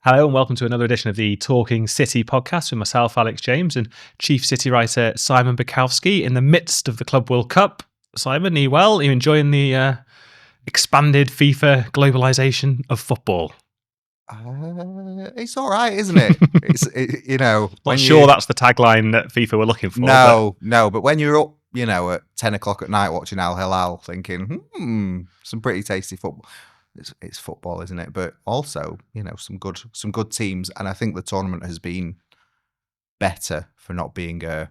Hello and welcome to another edition of the Talking City podcast with myself, Alex James, and Chief City writer Simon Bajkowski in the midst of the Club World Cup. Simon, are you well? Are you enjoying the expanded FIFA globalisation of football? It's all right, isn't it? Not sure that's the tagline that FIFA were looking for. No, but when you're up, at 10 o'clock at night watching Al Hilal thinking, some pretty tasty football. It's football, isn't it? But also, some good teams. And I think the tournament has been better for not being a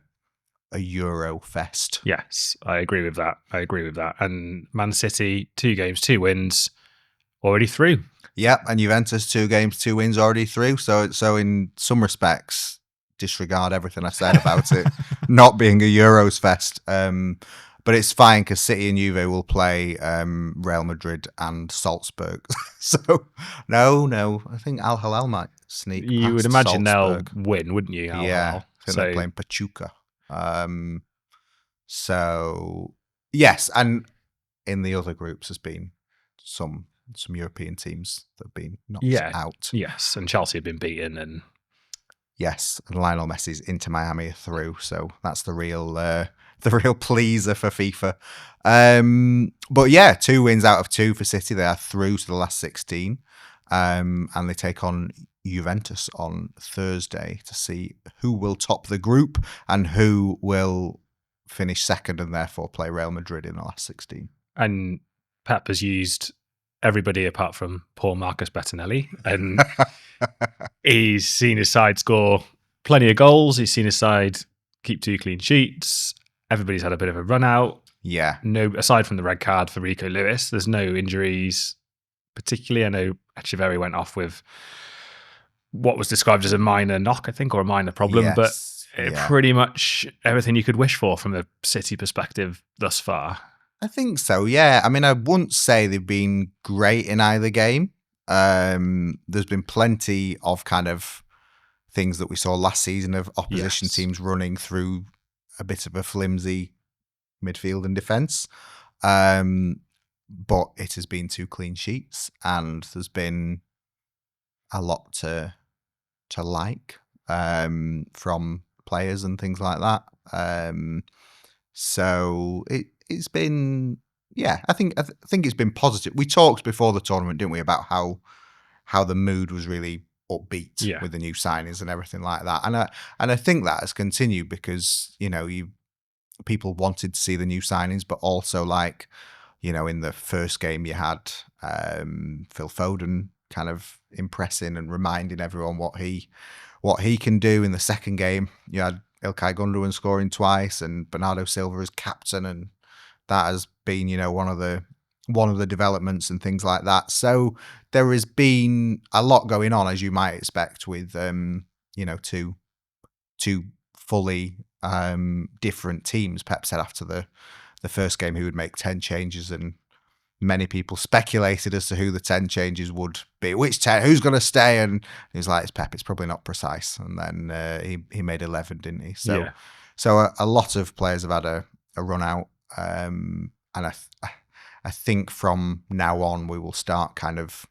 Euro fest. Yes, I agree with that. And Man City, 2 games, 2 wins, already through. Yep, and Juventus, 2 games, 2 wins, already through. So in some respects, disregard everything I said about it not being a Euros fest. But it's fine because City and Juve will play Real Madrid and Salzburg. So, no, I think Al Hilal might sneak past You would imagine Salzburg. They'll win, wouldn't you, Al Yeah, Hilal? I think they're playing Pachuca. So, yes, and in the other groups there's been some European teams that have been knocked out. Yes, and Chelsea have been beaten. And yes, and Lionel Messi's Inter Miami are through, so that's the real pleaser for FIFA. But yeah, 2 wins out of 2 for City. They are through to the last 16, and they take on Juventus on Thursday to see who will top the group and who will finish second and therefore play Real Madrid in the last 16. And Pep has used everybody apart from poor Marcus Bettinelli, and he's seen his side score plenty of goals. He's seen his side keep 2 clean sheets. Everybody's had a bit of a run out. Yeah. No, aside from the red card for Rico Lewis, there's no injuries particularly. I know Echeverri went off with what was described as a minor knock, I think, or a minor problem, but pretty much everything you could wish for from a City perspective thus far. I think so, yeah. I mean, I wouldn't say they've been great in either game. There's been plenty of kind of things that we saw last season of opposition teams running through a bit of a flimsy midfield and defence. But it has been 2 clean sheets and there's been a lot to like from players and things like that. So it's been, I think it's been positive. We talked before the tournament, didn't we, about how the mood was really upbeat with the new signings and everything like that. And I think that has continued because, people wanted to see the new signings, but also in the first game you had Phil Foden kind of impressing and reminding everyone what he can do. In the second game, you had Ilkay Gundogan scoring twice and Bernardo Silva as captain, and that has been, one of the developments and things like that. So there has been a lot going on, as you might expect, with two fully different teams. Pep said after the first game he would make 10 changes, and many people speculated as to who the 10 changes would be. Which 10? Who's going to stay? And he was like, "It's Pep. It's probably not precise." And then he made 11, didn't he? So a lot of players have had a run out, and I think from now on we will start kind of.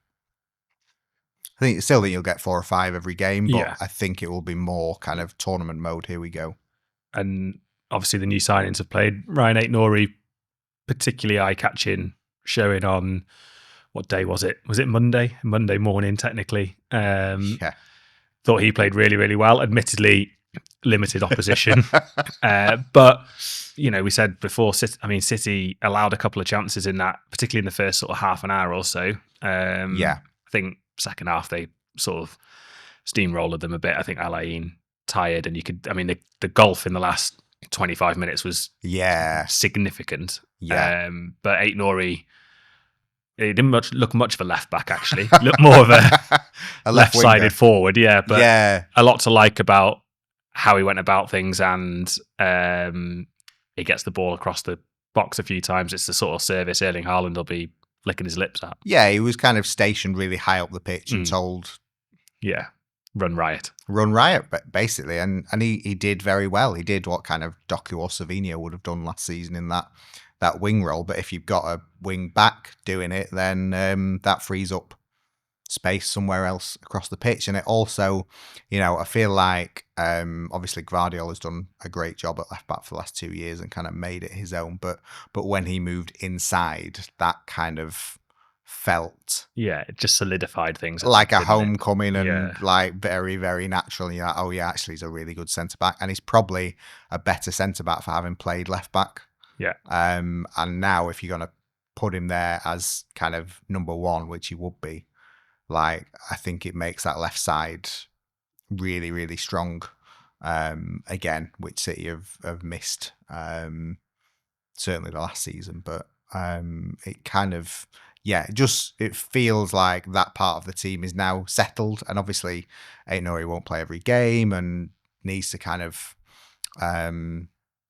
I think still that you'll get 4 or 5 every game, but I think it will be more kind of tournament mode. Here we go. And obviously the new signings have played. Ryan Aït-Nouri, particularly eye-catching, showing on, what day was it? Was it Monday? Monday morning, technically. Thought he played really, really well. Admittedly, limited opposition. But, we said before, City allowed a couple of chances in that, particularly in the first sort of half an hour or so. I think second half they sort of steamrolled them a bit. I think Al Ain tired, and the gulf in the last 25 minutes was significant. But Aït-Nouri, he didn't look much of a left back, actually. He looked more of a left-sided forward, but a lot to like about how he went about things, and he gets the ball across the box a few times. It's the sort of service Erling Haaland will be licking his lips at. Yeah, he was kind of stationed really high up the pitch and told... Run riot, basically. And he did very well. He did what kind of Doku or Savinho would have done last season in that wing role. But if you've got a wing back doing it, then that frees up space somewhere else across the pitch. And it also, I feel like obviously Guardiola's done a great job at left back for the last 2 years and kind of made it his own. But when he moved inside, that kind of felt it just solidified things. Like a didn't it? homecoming and like very, very natural. And you're like, oh yeah, actually he's a really good centre back. And he's probably a better centre back for having played left back. Yeah. And now if you're going to put him there as kind of number one, which he would be, like, I think it makes that left side really, really strong. Again, which City have missed, certainly the last season. But it kind of, it feels like that part of the team is now settled. And obviously, Aït-Nouri won't play every game and needs to kind of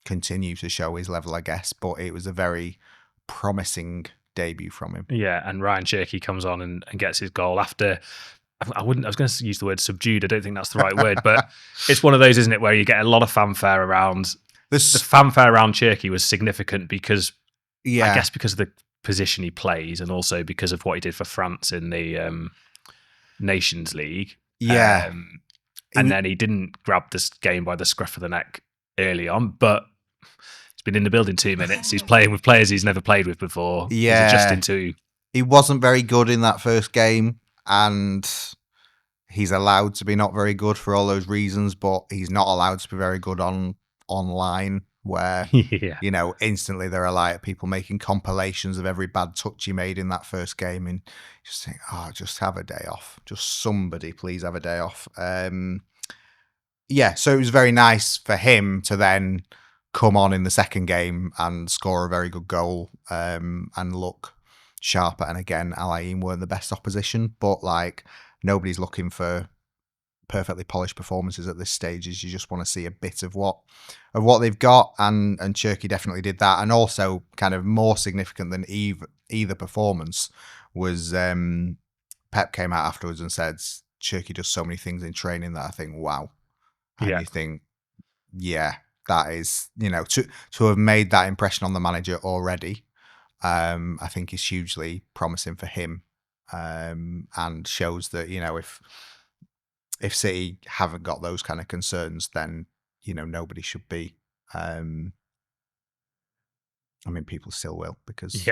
continue to show his level, I guess. But it was a very promising debut from him. Yeah, and Ryan Cherky comes on and gets his goal after. I was going to use the word subdued. I don't think that's the right word, but it's one of those, isn't it, where you get a lot of fanfare around. The fanfare around Cherky was significant because, I guess, because of the position he plays and also because of what he did for France in the Nations League. Yeah. And then he didn't grab this game by the scruff of the neck early on, but he's been in the building 2 minutes. He's playing with players he's never played with before. Yeah. He's adjusting to. He wasn't very good in that first game, and he's allowed to be not very good for all those reasons, but he's not allowed to be very good online, where, instantly there are like people making compilations of every bad touch he made in that first game, and you just think, just have a day off. Just somebody please have a day off. So it was very nice for him to then come on in the second game and score a very good goal and look sharper. And again, Al Ain weren't the best opposition, but like, nobody's looking for perfectly polished performances at this stage. You just want to see a bit of what they've got, and Cherky definitely did that. And also, kind of more significant than either performance was Pep came out afterwards and said Cherky does so many things in training that I think, wow. And you think, that is, to have made that impression on the manager already, I think is hugely promising for him, and shows that, if City haven't got those kind of concerns, then, nobody should be. People still will, because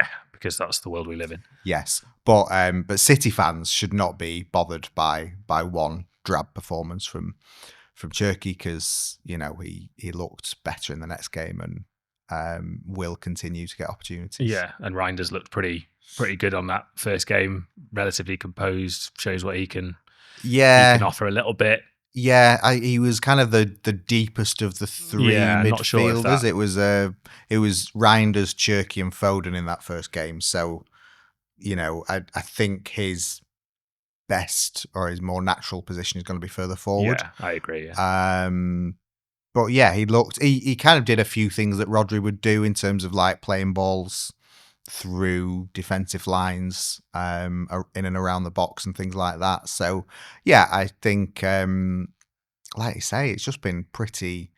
that's the world we live in. Yes, but City fans should not be bothered by one drab performance from Cherky, because he looked better in the next game and will continue to get opportunities. Yeah, and Reinders looked pretty good on that first game, relatively composed, shows what he can offer a little bit. Yeah, he was kind of the deepest of the three midfielders. It was Reinders, Cherky and Foden in that first game. So, I think his best or his more natural position is going to be further forward. Yeah, I agree. Yeah. But yeah, he kind of did a few things that Rodri would do in terms of like playing balls through defensive lines, in and around the box and things like that. So yeah, I think, like you say, it's just been pretty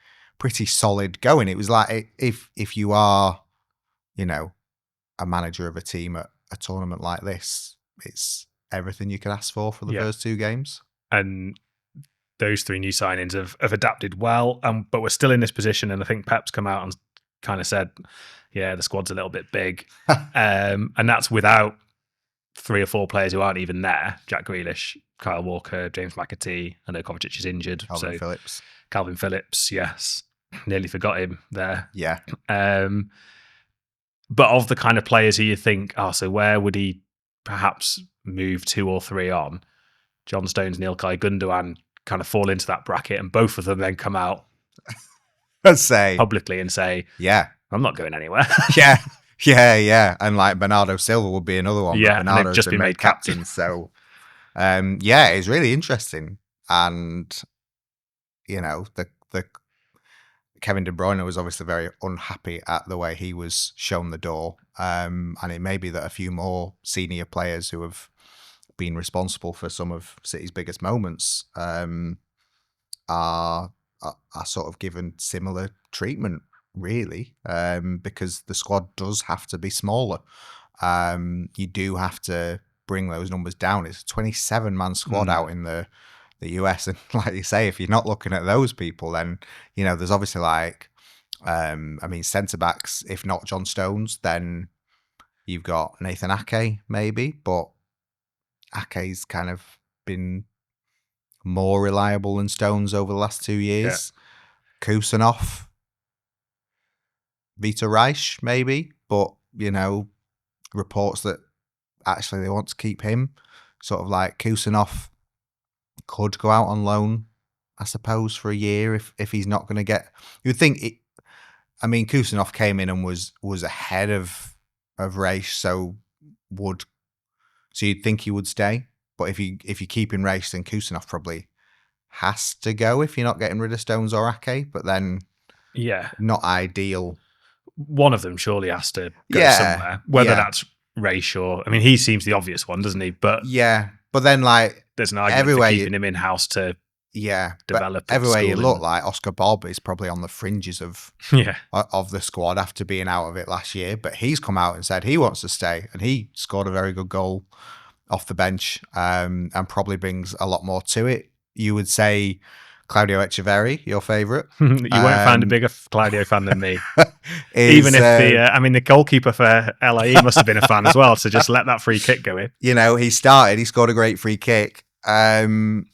solid going. It was like, if you are, a manager of a team at a tournament like this, it's everything you could ask for the first 2 games. And those 3 new signings have adapted well, but we're still in this position. And I think Pep's come out and kind of said, the squad's a little bit big. And that's without 3 or 4 players who aren't even there. Jack Grealish, Kyle Walker, James McAtee. I know Kovacic is injured. Calvin Phillips, yes. Nearly forgot him there. Yeah. But of the kind of players who you think, so where would he perhaps move 2 or 3 on? John Stones, Ilkay Gundogan kind of fall into that bracket, and both of them then come out publicly and say, I'm not going anywhere. Yeah. And like Bernardo Silva would be another one. Yeah, Bernardo's just been made captain. So, it's really interesting. And, the Kevin De Bruyne was obviously very unhappy at the way he was shown the door. And it may be that a few more senior players who have been responsible for some of City's biggest moments are sort of given similar treatment, really, because the squad does have to be smaller. You do have to bring those numbers down. It's a 27-man squad out in the US. And like you say, if you're not looking at those people, then, you know, there's obviously like, I mean, centre-backs, if not John Stones, then you've got Nathan Ake, maybe. But Ake's kind of been more reliable than Stones over the last 2 years. Kusanov, Vita Reich, maybe. But, you know, reports that actually they want to keep him. Sort of like Kusanov could go out on loan, I suppose, for a year if he's not going to get. You'd think it. I mean, Kusanov came in and was ahead of Reich, so you'd think he would stay. But if you keep in Reich, then Kusanov probably has to go if you're not getting rid of Stones or Ake. But then, not ideal. One of them surely has to go somewhere, whether that's Reich or. I mean, he seems the obvious one, doesn't he? But but then like there's an argument for keeping him in house to develop. But everywhere you look, like Oscar Bob is probably on the fringes of the squad after being out of it last year. But he's come out and said he wants to stay, and he scored a very good goal off the bench, and probably brings a lot more to it. You would say Claudio Echeverri, your favourite. You won't find a bigger Claudio fan than me. Even if the goalkeeper for LAE must have been a fan as well, so just let that free kick go in. You know, he scored a great free kick. And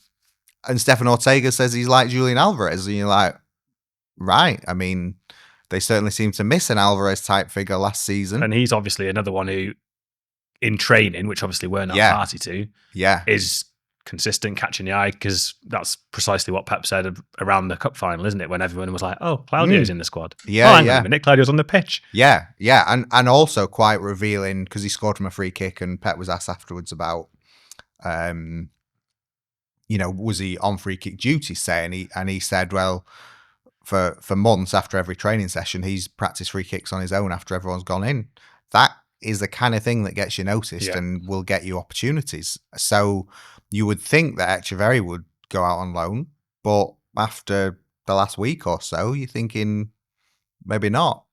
Stefan Ortega says he's like Julian Alvarez. And you're like, right. I mean, they certainly seem to miss an Alvarez type figure last season. And he's obviously another one who, in training, which obviously we're not party to, is consistent, catching the eye, because that's precisely what Pep said around the cup final, isn't it? When everyone was like, "Oh, Claudio's in the squad." Hang on a minute, Claudio's on the pitch. And also quite revealing because he scored from a free kick, and Pep was asked afterwards about, was he on free kick duty? And he said, well, for months after every training session, he's practiced free kicks on his own after everyone's gone in. That is the kind of thing that gets you noticed and will get you opportunities. So you would think that Echeverri would go out on loan, but after the last week or so, you're thinking maybe not.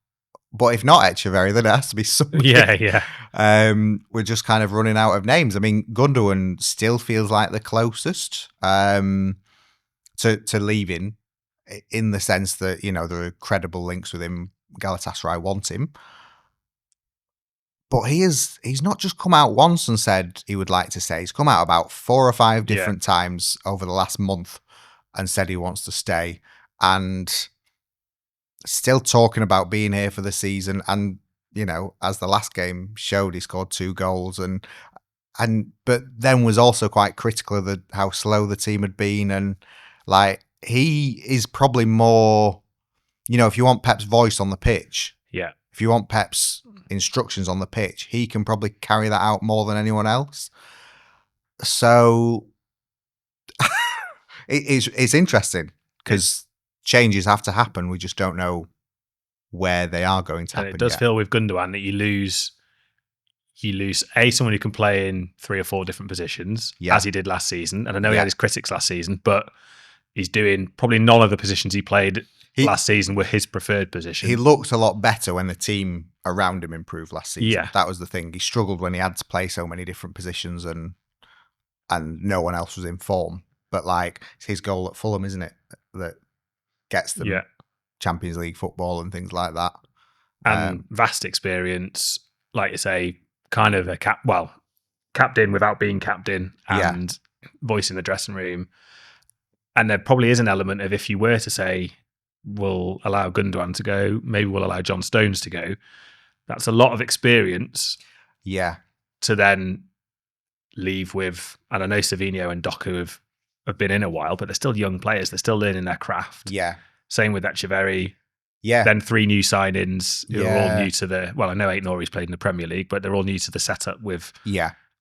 But if not Echeverri, then it has to be somebody. We're just kind of running out of names. I mean, Gundogan still feels like the closest to leaving, in the sense that, you know, there are credible links with him. Galatasaray want him. But he's not just come out once and said he would like to stay. He's come out about 4 or 5 different times over the last month and said he wants to stay. And still talking about being here for the season. And, you know, as the last game showed, he scored 2 goals. But then was also quite critical of how slow the team had been. And, like, he is probably more, you know, if you want Pep's voice on the pitch. If you want Pep's instructions on the pitch, he can probably carry that out more than anyone else. So it's interesting because changes have to happen. We just don't know where they are going to happen. And it does feel with Gundogan that you lose someone who can play in 3 or 4 different positions, as he did last season. And I know he had his critics last season, but he's doing probably none of the positions he played last season were his preferred position. He looked a lot better when the team around him improved last season. That was the thing. He struggled when he had to play so many different positions and no one else was in form. But, like, it's his goal at Fulham, isn't it, that gets them Champions League football and things like that. And vast experience, like you say, kind of a captain without being captain, and voice in the dressing room. And there probably is an element of, if you were to say, we'll allow Gundogan to go, maybe we'll allow John Stones to go, that's a lot of experience to then leave with. And I know Savinho and Doku have been in a while, but they're still young players. They're still learning their craft. Same with Echeverri. Then 3 new signings who are all new to I know Aït-Nouri's played in the Premier League, but they're all new to the setup with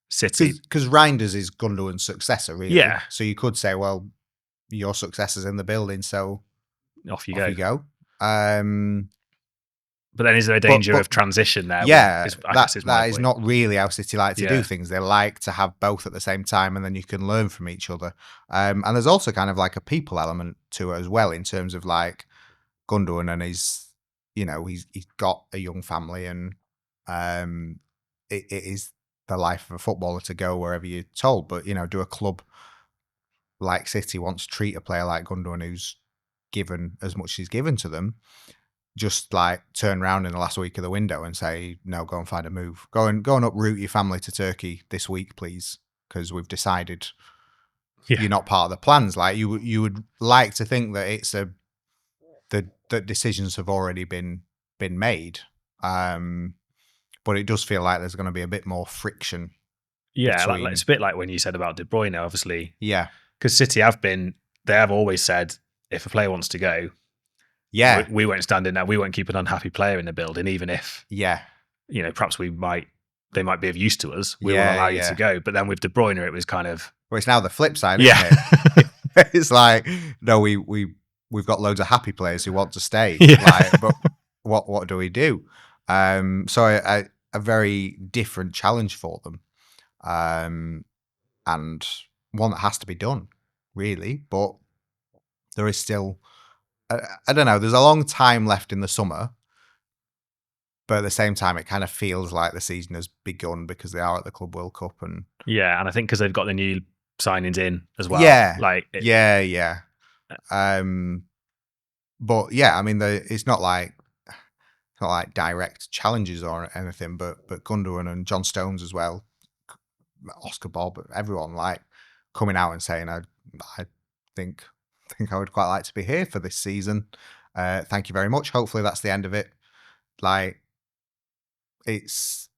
City. Because Reinders is Gundogan's successor, really. So you could say, well, your successor's in the building, so off you go. But then is there a danger of transition there? That is not really how City like to do things. They like to have both at the same time, and then you can learn from each other. And there's also kind of like a people element to it as well, in terms of like Gundogan and he's got a young family, and it is the life of a footballer to go wherever you're told. But, do a club like City want to treat a player like Gundogan, who's given as much as he's given to them, just like turn around in the last week of the window and say, no, go and find a move. Go and uproot your family to Turkey this week, please, because we've decided you're not part of the plans. Like you would like to think that it's that decisions have already been made. But it does feel like there's going to be a bit more friction. Yeah, like it's a bit like when you said about De Bruyne, obviously. Yeah. Because City they have always said, if a player wants to go, we won't stand in there. We won't keep an unhappy player in the building, even if, perhaps they might be of use to us. We will allow you to go. But then with De Bruyne, it was kind of... Well, it's now the flip side, isn't it? It's like, no, we've got loads of happy players who want to stay. Like, but what do we do? So a very different challenge for them. And one that has to be done, really. But there is still, I don't know, there's a long time left in the summer. But at the same time, it kind of feels like the season has begun because they are at the Club World Cup. And I think because they've got the new signings in as well. But I mean, it's not like direct challenges or anything, but Gundogan and John Stones as well, Oscar Bob, everyone like coming out and saying, I think I would quite like to be here for this season. Thank you very much. Hopefully that's the end of it. Like, it's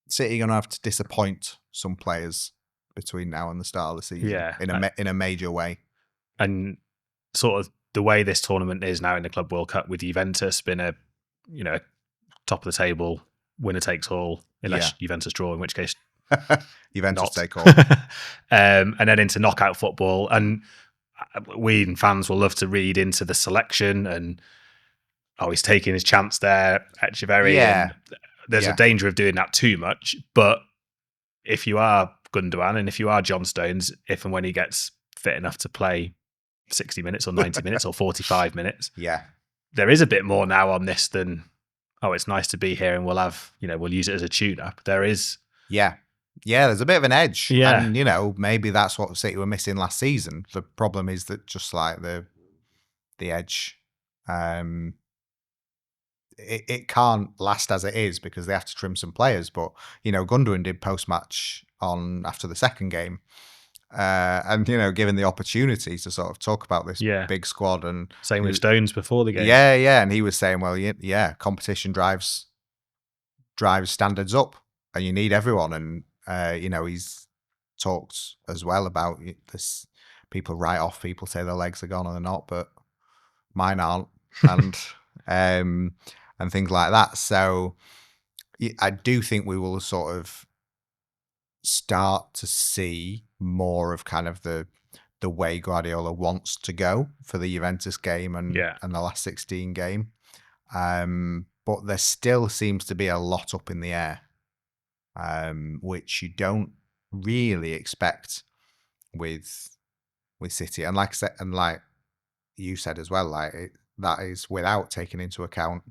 City gonna have to disappoint some players between now and the start of the season, in a major way. And sort of the way this tournament is now in the Club World Cup with Juventus been a top of the table winner takes all, unless Juventus draw, in which case Juventus take all. And then into knockout football, and we and fans will love to read into the selection and he's taking his chance there, Echeverry. And there's a danger of doing that too much. But if you are Gundogan and if you are John Stones, if and when he gets fit enough to play 60 minutes or 90 minutes or 45 minutes, there is a bit more now on this than, it's nice to be here and we'll have, we'll use it as a tune-up. There is... there's a bit of an edge. And, maybe that's what City were missing last season. The problem is that just like the edge, it can't last as it is because they have to trim some players. But, Gundogan did post-match after the second game. And, given the opportunity to sort of talk about this big squad. And same with Stones before the game. And he was saying, well, competition drives standards up and you need everyone. And, he's talked as well about this. People write off, people say their legs are gone and they're not, but mine aren't. And things like that. So I do think we will sort of start to see more of kind of the way Guardiola wants to go for the Juventus game and the last 16 game. But there still seems to be a lot up in the air, which you don't really expect with City. And like I said, and like you said as well, that is without taking into account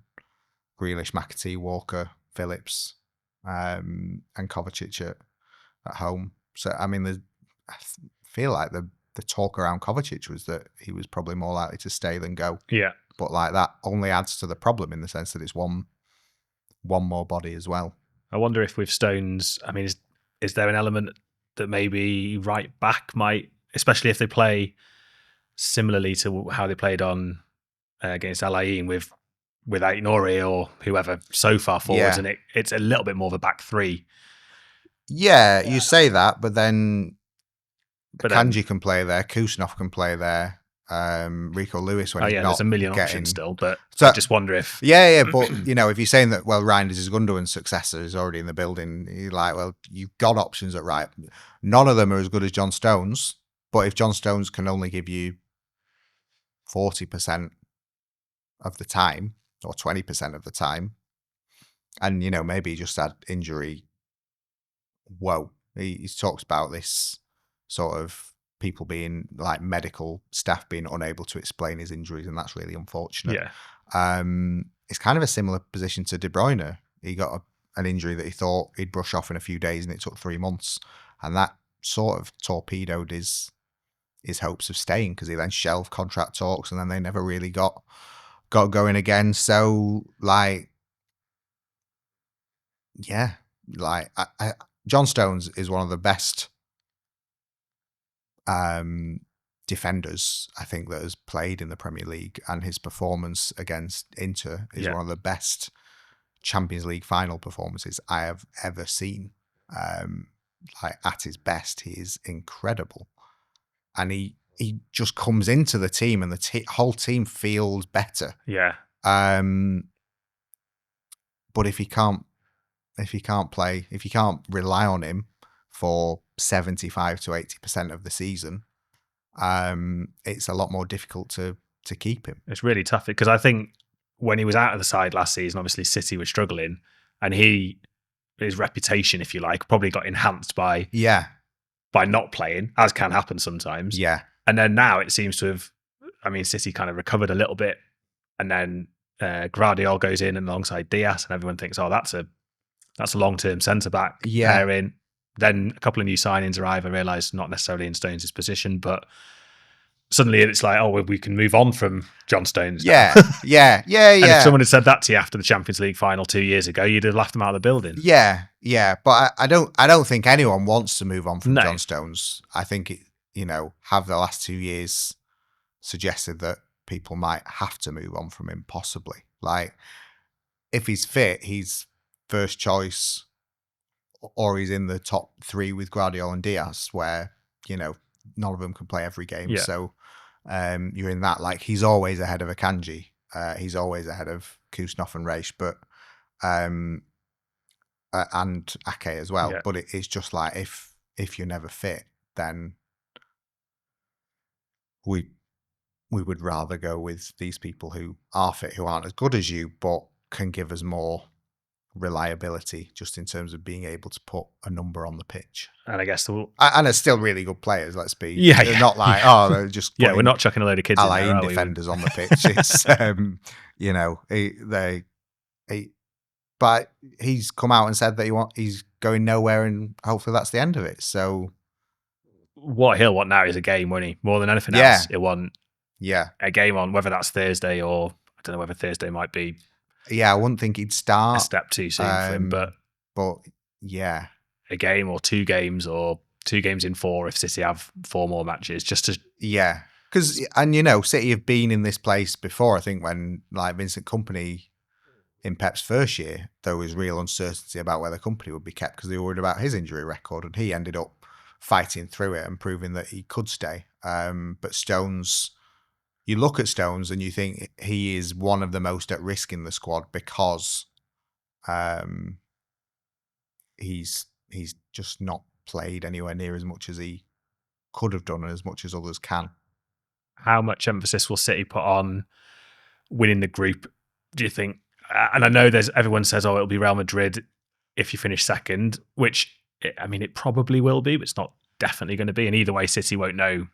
Grealish, McAtee, Walker, Phillips, and Kovacic at home. So, I mean, I feel like the talk around Kovacic was that he was probably more likely to stay than go. Yeah. But like that only adds to the problem in the sense that it's one more body as well. I wonder if with Stones, I mean, is there an element that maybe right back might, especially if they play similarly to how they played on against Al Ain without Nori or whoever so far forwards, and it's a little bit more of a back three. Yeah, you say that, but then Kanji can play there, Kusanov can play there, Rico Lewis when he's not there's a million getting... options still, but I just wonder if... but, if you're saying that, well, Ryan is Gundogan's successor, is already in the building, you're like, well, you've got options at right. None of them are as good as John Stones, but if John Stones can only give you 40% of the time, or 20% of the time, and, maybe he just had injury... Whoa, he talks about this sort of people being like medical staff being unable to explain his injuries, and that's really unfortunate. Yeah. It's kind of a similar position to De Bruyne. He got an injury that he thought he'd brush off in a few days, and it took 3 months, and that sort of torpedoed his hopes of staying, because he then shelved contract talks, and then they never really got going again. So like, yeah, like John Stones is one of the best defenders I think that has played in the Premier League, and his performance against Inter is one of the best Champions League final performances I have ever seen. Like, at his best, he is incredible, and he just comes into the team, and the whole team feels better. Yeah. But if you can't play, if you can't rely on him for 75 to 80% of the season, it's a lot more difficult to keep him. It's really tough, because I think when he was out of the side last season, obviously City was struggling, and his reputation, if you like, probably got enhanced by not playing, as can happen sometimes. Yeah. And then now it seems to have, City kind of recovered a little bit, and then Guardiola goes in alongside Diaz, and everyone thinks, oh, that's a long-term centre-back pairing. Then a couple of new signings arrive. I realise not necessarily in Stones' position, but suddenly it's like, oh, we can move on from John Stones now. Yeah. And if someone had said that to you after the Champions League final 2 years ago, you'd have laughed them out of the building. Yeah. But I don't think anyone wants to move on from John Stones. I think have the last 2 years suggested that people might have to move on from him, possibly. Like, if he's fit, he's first choice, or he's in the top 3 with Guardiola and Diaz, where, none of them can play every game. Yeah. So you're in that. Like, he's always ahead of Akanji. He's always ahead of Kusnov and Reish, but and Ake as well. Yeah. But it's just like, if you're never fit, then we would rather go with these people who are fit, who aren't as good as you, but can give us more reliability, just in terms of being able to put a number on the pitch. And I guess and are still really good players. Let's be they're not like they're just we're not chucking a load of kids in there, defenders on the pitch. It's but he's come out and said that he's going nowhere, and hopefully that's the end of it. So what he'll want now is a game, won't he? More than anything else, he'll want a game on, whether that's Thursday, or I don't know whether Thursday might be. Yeah, I wouldn't think he'd start a step too soon for him, but yeah, a game or 2 games, or 2 games in 4 if City have 4 more matches, just to because City have been in this place before. I think when, like, Vincent Kompany in Pep's first year, there was real uncertainty about whether Kompany would be kept, because they were worried about his injury record, and he ended up fighting through it and proving that he could stay. But Stones, you look at Stones and you think he is one of the most at risk in the squad, because he's just not played anywhere near as much as he could have done, and as much as others can. How much emphasis will City put on winning the group, do you think? And I know everyone says, oh, it'll be Real Madrid if you finish second, which, it probably will be, but it's not definitely going to be. And either way, City won't know.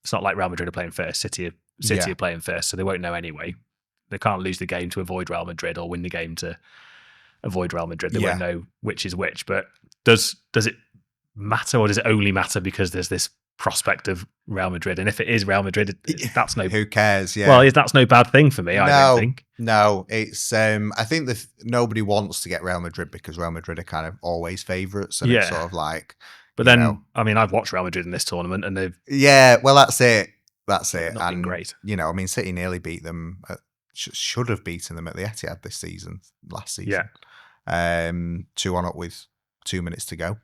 It's not like Real Madrid are playing first. City are playing first, so they won't know anyway. They can't lose the game to avoid Real Madrid, or win the game to avoid Real Madrid. They won't know which is which. But does it matter, or does it only matter because there's this prospect of Real Madrid? And if it is Real Madrid, that's no... Who cares? Yeah. Well, that's no bad thing for me, I don't think. No, it's... I think that nobody wants to get Real Madrid, because Real Madrid are kind of always favourites, and it's sort of like... But then, I've watched Real Madrid in this tournament, and they've... Yeah, well, that's it. That's it. Not been great. City nearly beat them... should have beaten them at the Etihad last season. Yeah. 2-1 up with 2 minutes to go.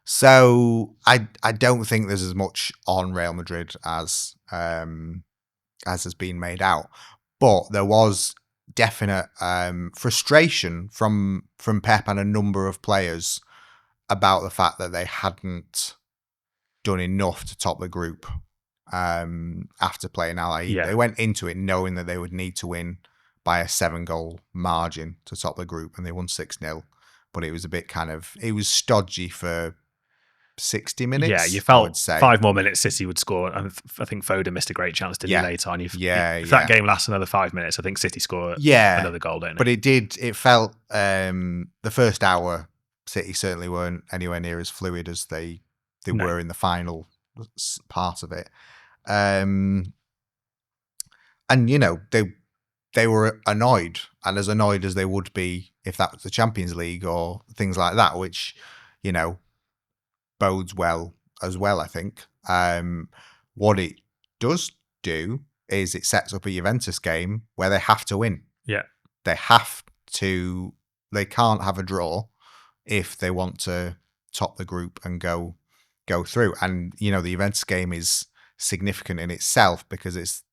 So I don't think there's as much on Real Madrid as has been made out. But there was definite frustration from Pep and a number of players about the fact that they hadn't done enough to top the group after playing Al Ain. Yeah. They went into it knowing that they would need to win by a 7-goal margin to top the group, and they won 6-0. But it was a bit it was stodgy for 60 minutes. Yeah, you I felt would say 5 more minutes City would score. And I think Foden missed a great chance, didn't he, late on? If that game lasts another 5 minutes, I think City score another goal, don't they? But it felt the first hour, City certainly weren't anywhere near as fluid as they were in the final part of it. And, you know, they were annoyed, and as annoyed as they would be if that was the Champions League or things like that, which, you know, bodes well as well, I think. What it does do is it sets up a Juventus game where they have to win. Yeah. They can't have a draw if they want to top the group and go through. And, you know, the Juventus game is significant in itself because it's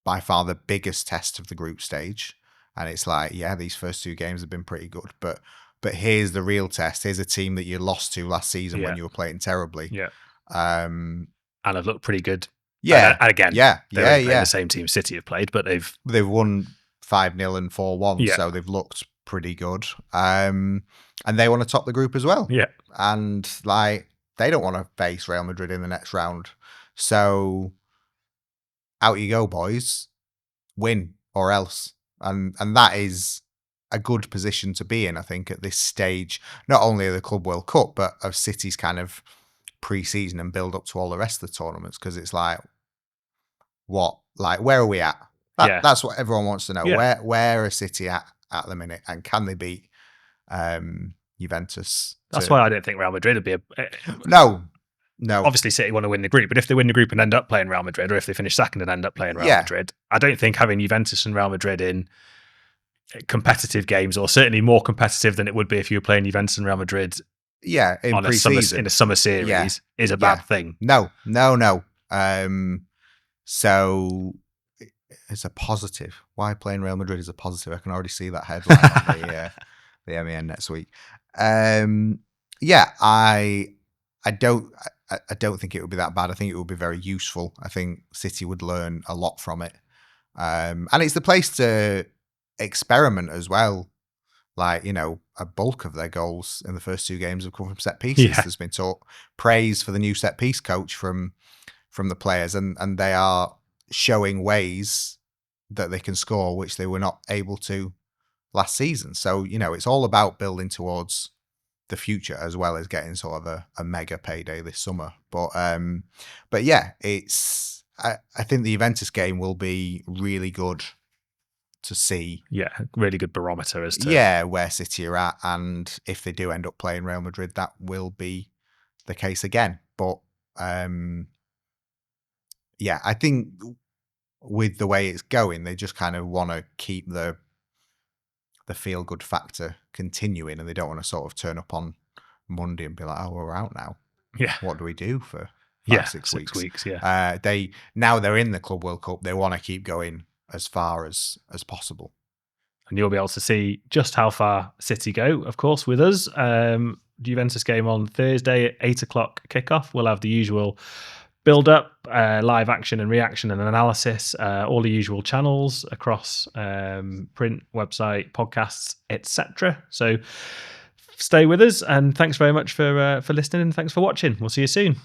by far the biggest test of the group stage. And it's like, yeah, these first 2 games have been pretty good, but here's the real test. Here's a team that you lost to last season when you were playing terribly. Yeah. And have looked pretty good. Yeah. And again, they're the same team City have played, but they've won 5-0 and 4-1, so they've looked pretty good. And they want to top the group as well. Yeah. And like, they don't want to face Real Madrid in the next round. So out you go, boys. Win or else. And that is a good position to be in, I think, at this stage, not only of the Club World Cup, but of City's kind of pre-season and build up to all the rest of the tournaments. Because it's like, where are we at? That's what everyone wants to know. Yeah. Where are City at the minute, and can they beat Juventus? That's why I don't think Real Madrid would be No. Obviously, City want to win the group, but if they win the group and end up playing Real Madrid, or if they finish second and end up playing Real Madrid, I don't think having Juventus and Real Madrid in competitive games, or certainly more competitive than it would be if you were playing Juventus and Real Madrid in pre-season in a summer series, is a bad thing. No. So it's a positive. Why playing Real Madrid is a positive? I can already see that headline on the MEN next week. I don't think it would be that bad. I think it would be very useful. I think City would learn a lot from it. And it's the place to experiment as well. Like, you know, a bulk of their goals in the first 2 games have come from set pieces. Yeah. There's been praise for the new set piece coach from the players, and they are showing ways that they can score, which they were not able to last season. So, you know, it's all about building towards the future as well as getting sort of a mega payday this summer. But yeah, I think the Juventus game will be really good to see. Yeah, really good barometer as to where City are at, and if they do end up playing Real Madrid, that will be the case again. But I think with the way it's going, they just kind of want to keep the feel good factor continuing, and they don't want to sort of turn up on Monday and be like, oh, we're out now. Yeah, what do we do for 6 weeks? Yeah, they're in the Club World Cup. They want to keep going as far as possible. And you'll be able to see just how far City go, of course, with us. Juventus game on Thursday at 8:00 kickoff. We'll have the usual build-up, live action and reaction and analysis, all the usual channels across print, website, podcasts, etc. So stay with us, and thanks very much for listening, and thanks for watching. We'll see you soon.